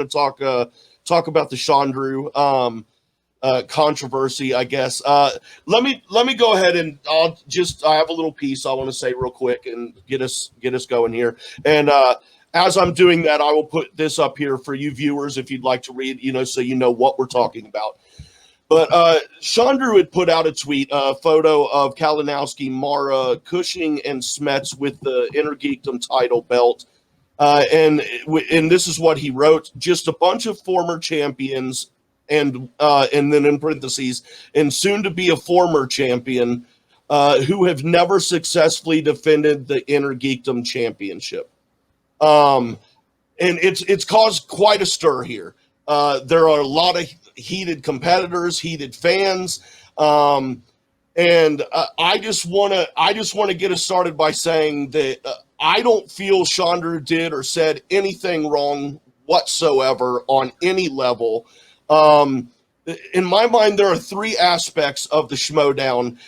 to talk about the Chandru controversy, I guess. Let me go ahead and I have a little piece I want to say real quick and get us going here. And as I'm doing that, I will put this up here for you viewers if you'd like to read, so you know what we're talking about. But Chandru had put out a tweet, a photo of Kalinowski, Mara, Cushing, and Smets with the Inner Geekdom title belt. And this is what he wrote: just a bunch of former champions, and then in parentheses, and soon to be a former champion, who have never successfully defended the Inner Geekdom championship. And it's caused quite a stir here. There are a lot of heated competitors, heated fans, and I just want to get us started by saying that I don't feel Chandru did or said anything wrong whatsoever on any level. In my mind, there are three aspects of the Schmodown: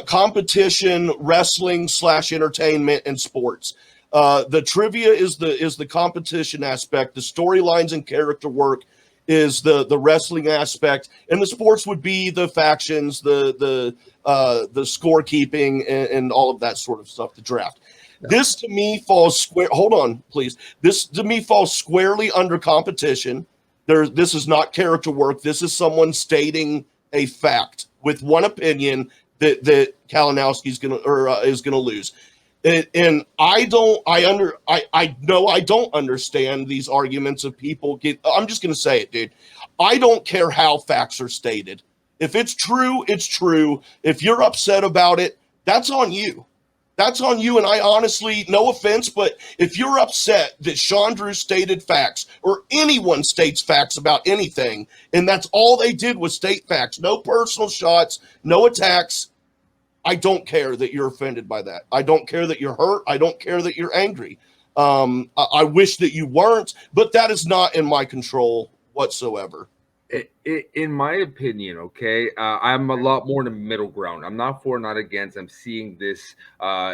competition, wrestling / entertainment, and sports. The trivia is the competition aspect. The storylines and character work is the wrestling aspect, and the sports would be the factions, the scorekeeping, and all of that sort of stuff. The draft. Yeah. This to me falls square. Hold on, please. This to me falls squarely under competition. This is not character work. This is someone stating a fact with one opinion that Kalinowski is gonna lose. And I know I don't understand these arguments of people. I'm just going to say it, dude. I don't care how facts are stated. If it's true, it's true. If you're upset about it, that's on you. That's on you. And I honestly, no offense, but if you're upset that Chandru stated facts or anyone states facts about anything, and that's all they did was state facts, no personal shots, no attacks, I don't care that you're offended by that. I don't care that you're hurt. I don't care that you're angry. I wish that you weren't, but that is not in my control whatsoever. In my opinion, okay, I'm a lot more in the middle ground. I'm not for, not against. I'm seeing this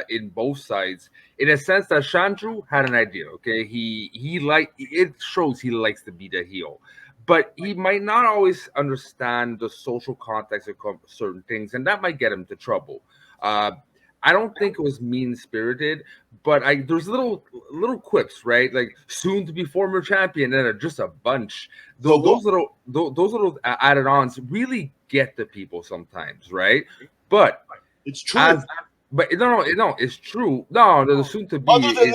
in both sides, in a sense that Chandru had an idea. Okay, it shows he likes to be the heel, but he might not always understand the social context of certain things, and that might get him to trouble. I don't think it was mean-spirited, but there's little quips, right? Like soon to be former champion, and just a bunch. Those little added-ons really get to people sometimes, right? But it's true. But no, it's true. No, the soon to be. Other than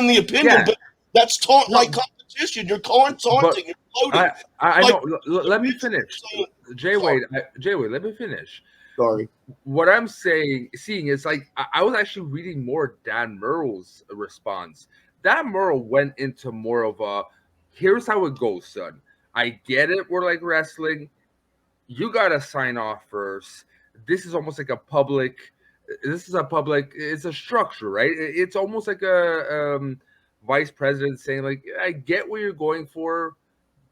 the opinion, yeah. But that's like competition. You're taunting. You're floating. I know. Let me finish, Jay Wade. Let me finish. Sorry. What I'm seeing is like I was actually reading more Dan Murrell's response. Dan Murrell went into more of a, here's how it goes, son. I get it. We're like wrestling. You gotta sign off first. This is almost like a public. It's a structure, right? It's almost like a vice president saying, like, I get what you're going for,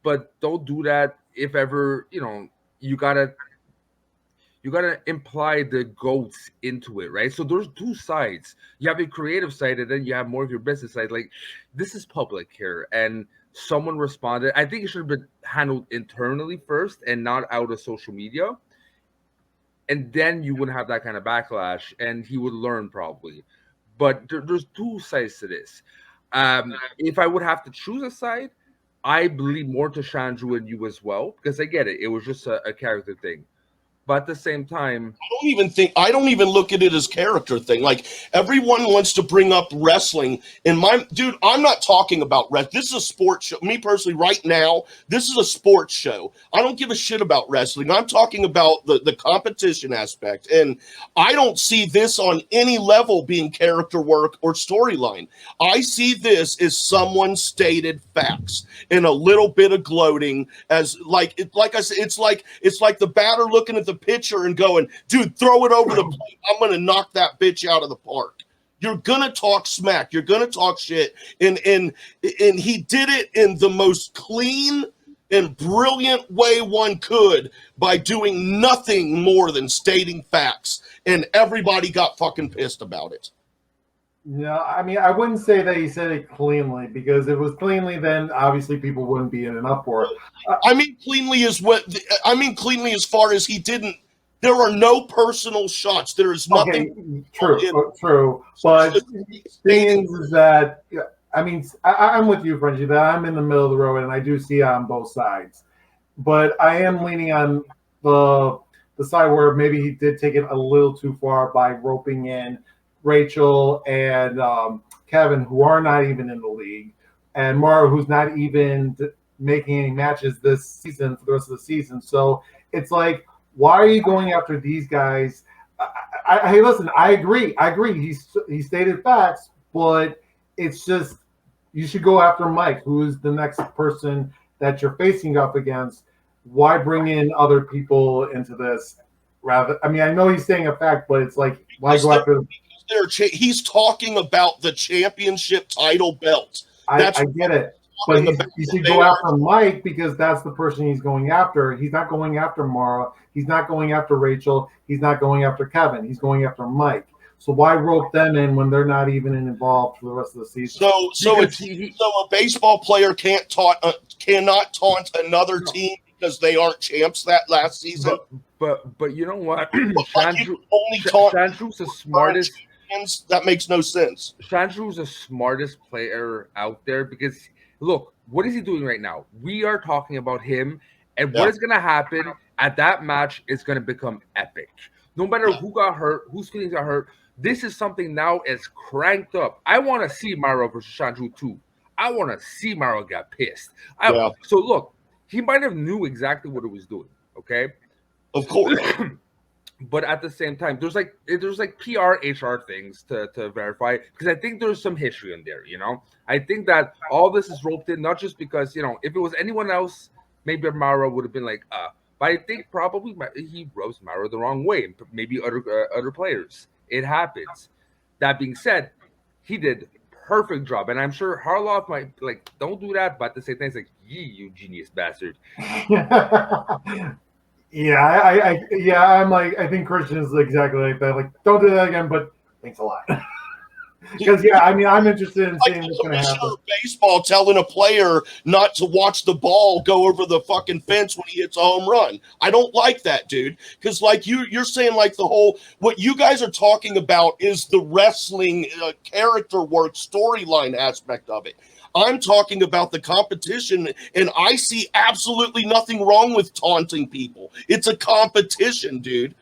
but don't do that. If ever, you gotta imply the goats into it, right? So there's two sides. You have your creative side, and then you have more of your business side. Like, this is public here, and someone responded. I think it should have been handled internally first and not out of social media. And then you wouldn't have that kind of backlash, and he would learn probably. But there's two sides to this. If I would have to choose a side, I believe more to Chandru and you as well, because I get it. It was just a character thing. But at the same time, I don't even look at it as character thing. Like, everyone wants to bring up wrestling. Dude, I'm not talking about wrestling. This is a sports show. Me personally, right now, this is a sports show. I don't give a shit about wrestling. I'm talking about the competition aspect. And I don't see this on any level being character work or storyline. I see this as someone stated facts and a little bit of gloating, as like I said, it's like the batter looking at the pitcher and going, dude, throw it over the plate. I'm going to knock that bitch out of the park. You're going to talk smack. You're going to talk shit. And he did it in the most clean and brilliant way one could by doing nothing more than stating facts. And everybody got fucking pissed about it. No, I mean, I wouldn't say that he said it cleanly, because if it was cleanly, then obviously people wouldn't be in an uproar. I mean, cleanly is what I mean. Cleanly, as far as he didn't. There are no personal shots. There is Okay, nothing. true. It's But just thing stating. is that, yeah, I mean, I'm with you, Frenchie, that I'm in the middle of the road and I do see it on both sides. But I am leaning on the the side where maybe he did take it a little too far by roping in Rachel and Kevin, who are not even in the league, and Mara, who's not even making any matches this season for the rest of the season. So it's like, why are you going after these guys? Hey, listen, I agree. He stated facts, but it's just, you should go after Mike, who is the next person that you're facing up against. Why bring in other people into this? Rather, I mean, I know he's saying a fact, but it's like, why go after? He's talking about the championship title belt. That's I what get it, he's but talking about. you should They go are after Mike, because that's the person he's going after. He's not going after Mara. He's not going after Rachel. He's not going after Kevin. He's going after Mike. So why rope them in when they're not even involved for the rest of the season? so a baseball player cannot taunt another team because they aren't champs that last season. But you know what? Like you can only taunt Chandru's the smartest. champions. That makes no sense. Chandru's the smartest player out there, because look, what is he doing right now? We are talking about him, and what Yeah. is going to happen at that match is going to become epic. No matter who got hurt, whose feelings got hurt, this is something now is cranked up. I want to see Mara versus Chandru too. I want to see Mara get pissed. Yeah. So look, he might have knew exactly what he was doing. Okay. Of course. But at the same time, there's like PR HR things to verify, because I think there's some history in there. I think that all this is roped in, not just because if it was anyone else, maybe Mara would have been like but I think probably he rubs Mara the wrong way, and maybe other players. It happens. That being said, he did perfect job, and I'm sure Harloff might like, don't do that, but at the same time, it's like, you genius bastard. I'm like, I think Christian is exactly like that. Like, don't do that again, but thanks a lot. Because I mean, I'm interested in seeing what's going to happen. Baseball telling a player not to watch the ball go over the fucking fence when he hits a home run. I don't like that, dude. Because like you're saying, like the whole, what you guys are talking about is the wrestling character work storyline aspect of it. I'm talking about the competition, and I see absolutely nothing wrong with taunting people. It's a competition, dude.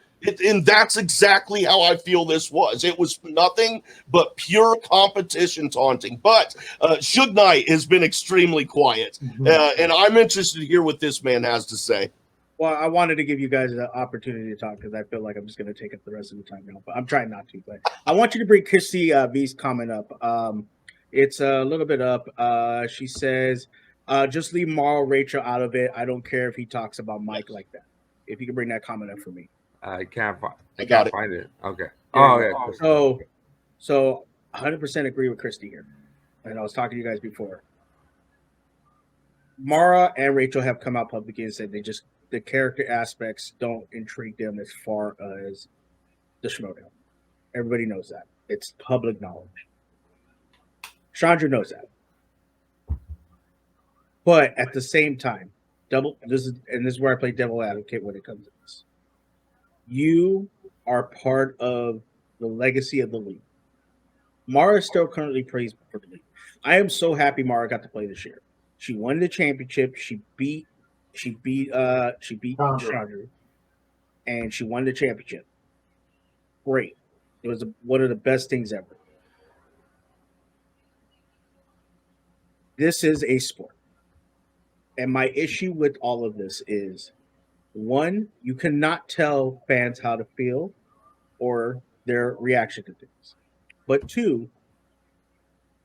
And that's exactly how I feel this was. It was nothing but pure competition taunting. But Suge Knight has been extremely quiet, and I'm interested to hear what this man has to say. Well, I wanted to give you guys an opportunity to talk, because I feel like I'm just going to take up the rest of the time now. But I'm trying not to. But I want you to bring Chrissy V's comment up. It's a little bit up. She says, just leave Marl Rachel out of it. I don't care if he talks about Mike like that. If you can bring that comment up for me. I can't find. I got it. Find it. Okay. So 100% agree with Christy here, and I was talking to you guys before. Mara and Rachel have come out publicly and said the character aspects don't intrigue them as far as the Schmodown. Everybody knows that. It's public knowledge. Chandru knows that. But at the same time, this is where I play devil advocate when it comes to this. You are part of the legacy of the league. Mara still currently plays for the league. I am so happy Mara got to play this year. She won the championship. She beat Chandru, and she won the championship. Great. It was one of the best things ever. This is a sport. And my issue with all of this is, one, you cannot tell fans how to feel or their reaction to things. But two,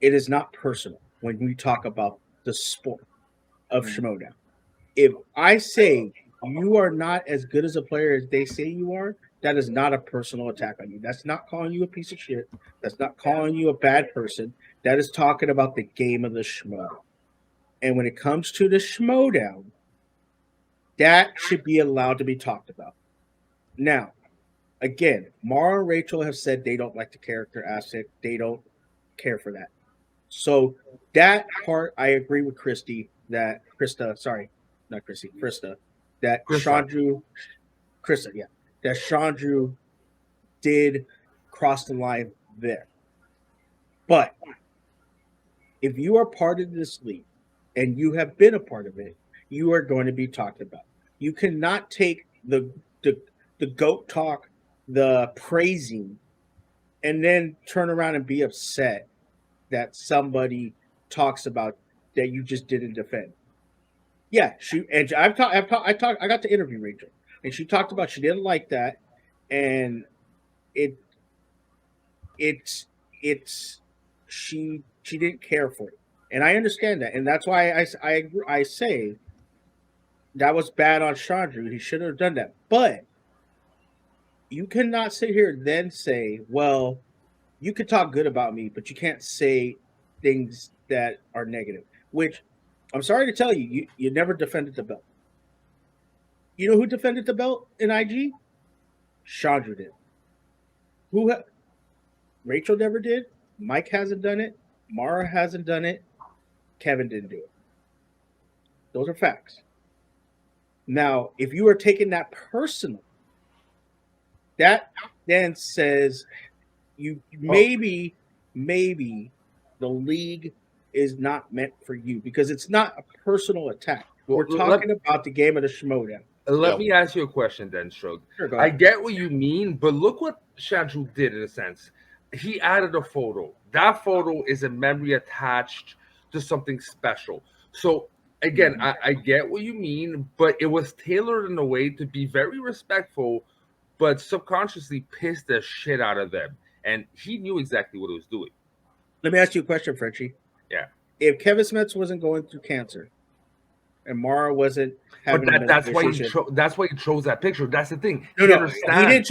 it is not personal when we talk about the sport of Schmodown. If I say you are not as good as a player as they say you are, that is not a personal attack on you. That's not calling you a piece of shit. That's not calling you a bad person. That is talking about the game of the Schmodown. And when it comes to the Schmodown, that should be allowed to be talked about. Now, again, Mara and Rachel have said they don't like the character aspect. They don't care for that. So that part, I agree with Krista, that Krista. Chandru did cross the line there. But if you are part of this league and you have been a part of it, you are going to be talked about. You cannot take the goat talk, the praising, and then turn around and be upset that somebody talks about that you just didn't defend. Yeah, I got to interview Rachel, and she talked about she didn't like that, and she didn't care for it, and I understand that, and that's why I say that was bad on Chandru. He shouldn't have done that, but you cannot sit here and then say, well, you could talk good about me, but you can't say things that are negative, which I'm sorry to tell you, you never defended the belt. You know who defended the belt in IG? Chandru did. Rachel never did. Mike hasn't done it. Mara hasn't done it. Kevin didn't do it. Those are facts. Now, if you are taking that personal, that then says you maybe the league is not meant for you because it's not a personal attack. We're talking about the game of the Schmoedown. Let me ask you a question then, Shrug. Sure, go ahead. I get what you mean, but look what Chandru did in a sense. He added a photo. That photo is a memory attached to something special. So again, I get what you mean, but it was tailored in a way to be very respectful, but subconsciously pissed the shit out of them. And he knew exactly what he was doing. Let me ask you a question, Frenchie. Yeah. If Kevin Smith wasn't going through cancer and Mara wasn't having that's why he chose that picture. That's the thing. No, he didn't.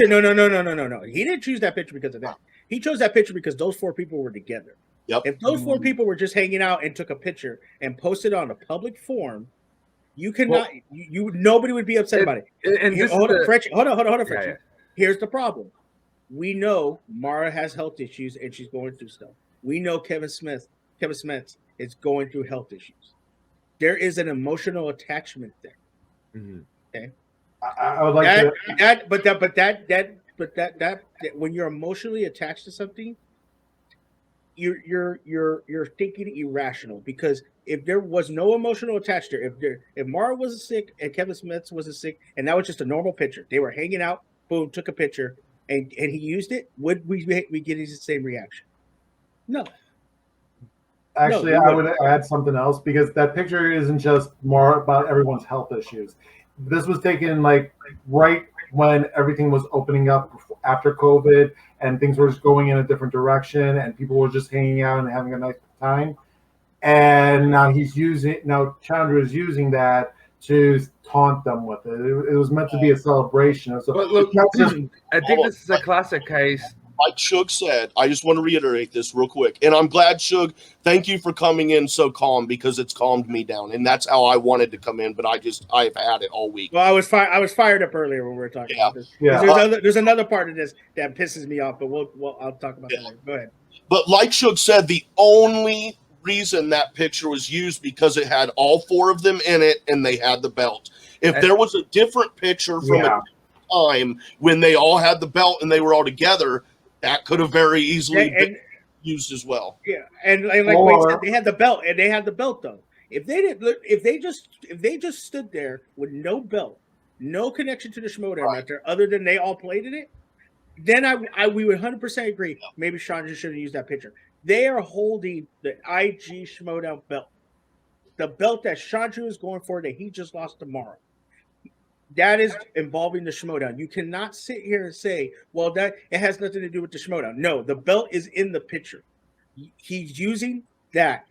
No. He didn't choose that picture because of that. He chose that picture because those 4 people were together. Yep. If those 4 people were just hanging out and took a picture and posted on a public forum, you cannot. Nobody would be upset about it. And hold on, Frenchie. Yeah. Here's the problem. We know Mara has health issues and she's going through stuff. We know Kevin Smith is going through health issues. There is an emotional attachment there. Mm-hmm. Okay. I would like that when you're emotionally attached to something, you're thinking irrational because if there was no emotional attachment, if Mara wasn't sick and Kevin Smith wasn't sick and that was just a normal picture, they were hanging out, boom, took a picture, and he used it, would we get the same reaction? No. Actually, I would add something else because that picture isn't just more about everyone's health issues. This was taken like right when everything was opening up after COVID and things were just going in a different direction and people were just hanging out and having a nice time. And now Chandru is using that to taunt them with it. It was meant to be a celebration. So, but look, I think this is a classic case. Like Suge said, I just want to reiterate this real quick. And I'm glad, Suge, thank you for coming in so calm because it's calmed me down. And that's how I wanted to come in, but I've had it all week. Well, I was fired up earlier when we were talking about this. Yeah. There's another part of this that pisses me off, but I'll talk about that later. Go ahead. But like Suge said, the only reason that picture was used because it had all 4 of them in it and they had the belt. If there was a different picture from a time when they all had the belt and they were all together, that could have very easily been used as well. Yeah, and like Wade said, they had the belt, and they had the belt though. If they just stood there with no belt, no connection to the Schmoedown matter, other than they all played in it, then we would 100% agree. Maybe Sean just shouldn't use that picture. They are holding the IG Schmoedown belt, the belt that Chandru is going for that he just lost tomorrow. That is involving the Schmoedown. You cannot sit here and say, well, that it has nothing to do with the Schmoedown. No, the belt is in the picture. He's using that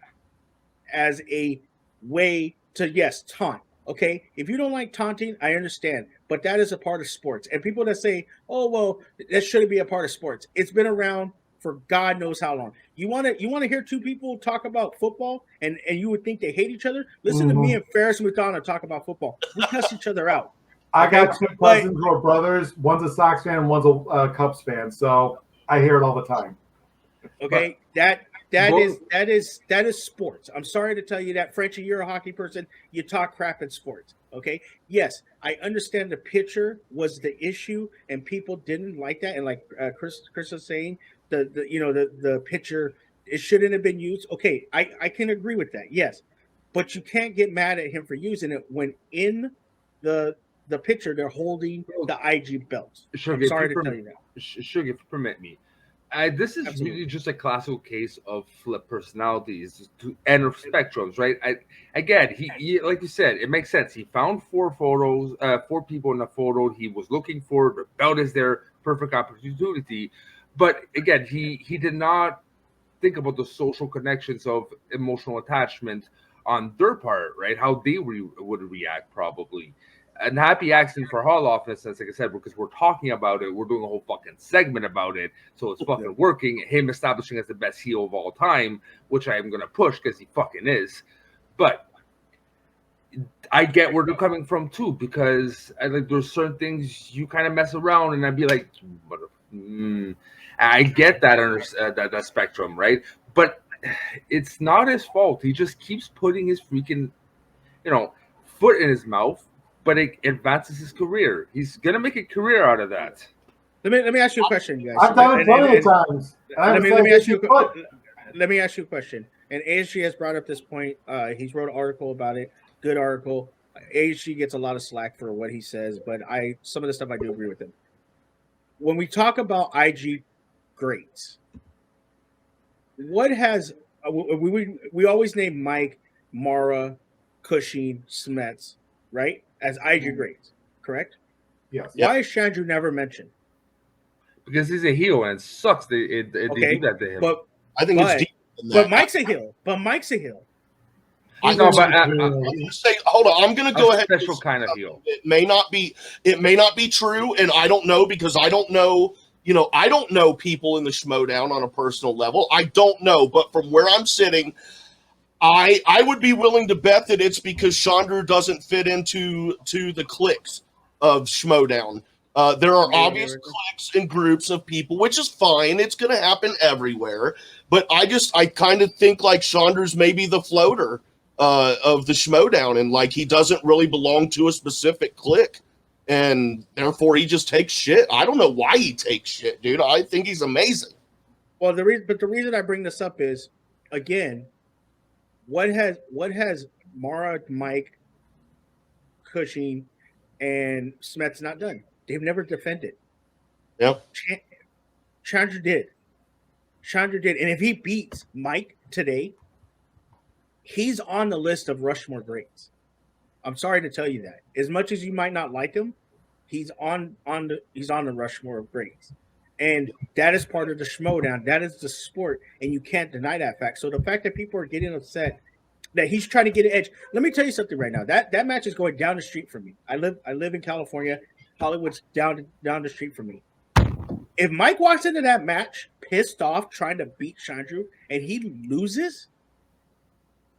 as a way to, taunt. Okay? If you don't like taunting, I understand. But that is a part of sports. And people that say, oh, well, that shouldn't be a part of sports. It's been around for God knows how long. You want to hear 2 people talk about football and you would think they hate each other? Listen to me and Ferris McDonough talk about football. We cuss each other out. I got 2 cousins who are brothers. One's a Sox fan, one's a Cubs fan. So I hear it all the time. Okay, that that is sports. I'm sorry to tell you that, Frenchie. You're a hockey person. You talk crap in sports. Okay. Yes, I understand the pitcher was the issue, and people didn't like that. And like Chris was saying, the pitcher, it shouldn't have been used. Okay, I can agree with that. Yes, but you can't get mad at him for using it when in the pitcher they're holding the IG belts. Suge, I'm sorry to tell you that. Suge, if you permit me, this is Absolutely. really just a classical case of flip personalities and of spectrums, right? Again, he like you said, it makes sense. He found four people in the photo. He was looking for the belt is their perfect opportunity, but again, he did not think about the social connections of emotional attachment on their part, right? How they would react probably. And happy accident for Harloff, in a sense, like I said, because we're talking about it, we're doing a whole fucking segment about it, so it's fucking working. Him establishing as the best heel of all time, which I am gonna push because he fucking is. But I get where they're coming from too, because there's certain things you kind of mess around, and I'd be like, I get that that spectrum, right? But it's not his fault. He just keeps putting his freaking, foot in his mouth. But it advances his career. He's gonna make a career out of that. Let me ask you a question, guys. I've done it plenty of times. Let me ask you a question. And ASG has brought up this point. He's wrote an article about it. Good article. ASG gets a lot of slack for what he says, but some of the stuff I do agree with him. When we talk about IG greats, what has we always name Mike, Mara, Cushing, Smets, right? As IG greats, correct? Yes. Why is Chandru never mentioned? Because he's a heel, and it sucks they do that to him. But I think it's deeper than that. But Mike's a heel. I No, was but gonna say, hold on. I'm gonna go ahead. Special kind of heel. It may not be true, and I don't know because I don't know. I don't know people in the Schmodown on a personal level. I don't know, but from where I'm sitting, I would be willing to bet that it's because Chandru doesn't fit into the cliques of Schmodown. There are obvious cliques and groups of people, which is fine. It's going to happen everywhere. But I kind of think like Chandru's maybe the floater of the Schmodown, and like he doesn't really belong to a specific clique, and therefore he just takes shit. I don't know why he takes shit, dude. I think he's amazing. Well, the reason I bring this up is, again, what has Mara, Mike, Cushing, and Smets not done? They've never defended. Yep. Chandru did. And if he beats Mike today, he's on the list of Rushmore greats. I'm sorry to tell you that. As much as you might not like him, he's on the Rushmore of greats. And that is part of the Schmodown. That is the sport, and you can't deny that fact. So the fact that people are getting upset that he's trying to get an edge. Let me tell you something right now. That match is going down the street for me. I live in California. Hollywood's down the street for me. If Mike walks into that match pissed off trying to beat Chandru and he loses,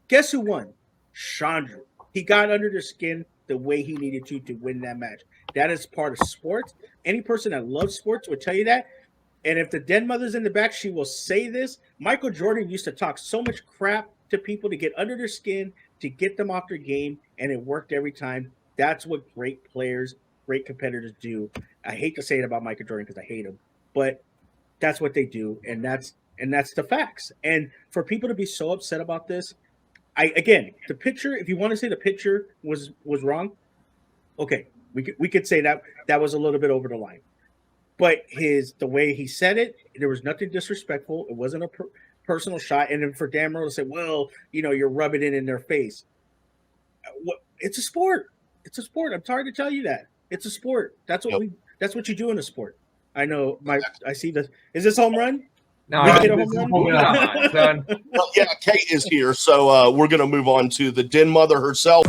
guess who won? Chandru. He got under their skin the way he needed to win that match. That is part of sports. Any person that loves sports will tell you that. And if the den mother's in the back, she will say this. Michael Jordan used to talk so much crap to people to get under their skin, to get them off their game, and it worked every time. That's what great players, great competitors do. I hate to say it about Michael Jordan because I hate him, but that's what they do, and that's the facts. And for people to be so upset about this, the picture, if you want to say the picture was wrong, okay, we could say that was a little bit over the line. But the way he said it, there was nothing disrespectful. It wasn't a personal shot. And then for Damaro to say, well, you're rubbing it in their face. It's a sport. It's a sport. I'm sorry to tell you that. It's a sport. That's what you do in a sport. I know I see this. Is this home run? No, son. Well, yeah, Kate is here, so we're going to move on to the den mother herself.